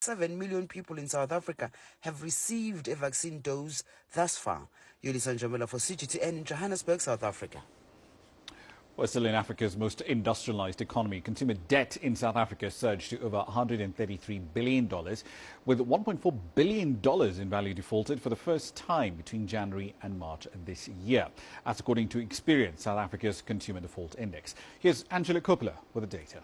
7 million people in South Africa have received a vaccine dose thus far. Yolisa Njamela for CGTN in Johannesburg, South Africa. Well, still in Africa's most industrialized economy, consumer debt in South Africa surged to over $133 billion, with $1.4 billion in value defaulted for the first time between January and March this year. That's according to Experience, South Africa's Consumer Default Index. Here's Angela Coppola with the data.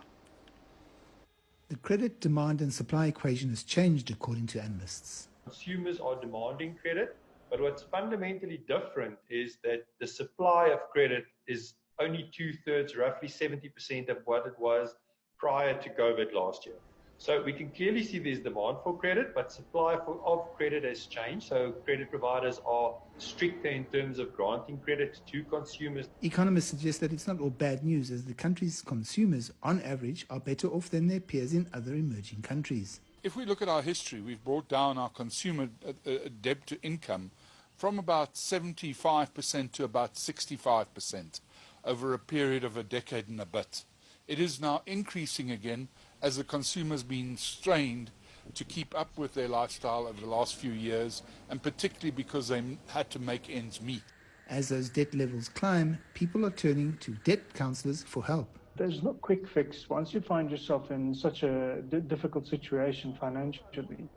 The credit demand and supply equation has changed according to analysts. Consumers are demanding credit, but what's fundamentally different is that the supply of credit is only two-thirds, roughly 70% of what it was prior to COVID last year. So we can clearly see there's demand for credit, but supply of credit has changed. So credit providers are stricter in terms of granting credit to consumers. Economists suggest that it's not all bad news, as the country's consumers, on average, are better off than their peers in other emerging countries. If we look at our history, we've brought down our consumer debt to income from about 75% to about 65%. Over a period of a decade and a bit. It is now increasing again as the consumer's been strained to keep up with their lifestyle over the last few years, and particularly because they had to make ends meet. As those debt levels climb, people are turning to debt counsellors for help. There's no quick fix. Once you find yourself in such a difficult situation financially,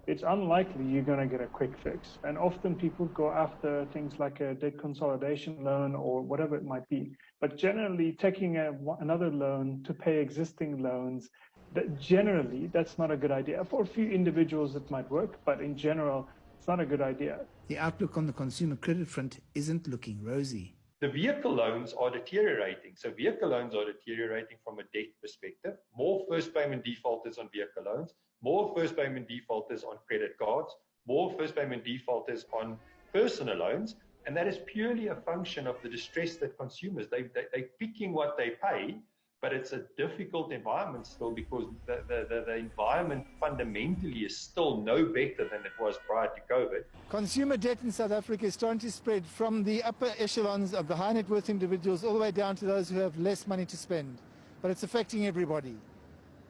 it's unlikely you're going to get a quick fix. And often people go after things like a debt consolidation loan or whatever it might be. But generally, taking another loan to pay existing loans, that's not a good idea. For a few individuals, it might work, but in general, it's not a good idea. The outlook on the consumer credit front isn't looking rosy. The vehicle loans are deteriorating. So vehicle loans are deteriorating from a debt perspective. More first payment defaulters on vehicle loans, more first payment defaulters on credit cards, more first payment defaulters on personal loans. And that is purely a function of the distress that consumers, they're picking what they pay, but it's a difficult environment still because the environment fundamentally is still no better than it was prior to COVID. Consumer debt in South Africa is starting to spread from the upper echelons of the high net worth individuals all the way down to those who have less money to spend. But it's affecting everybody.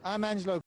I'm Angelo.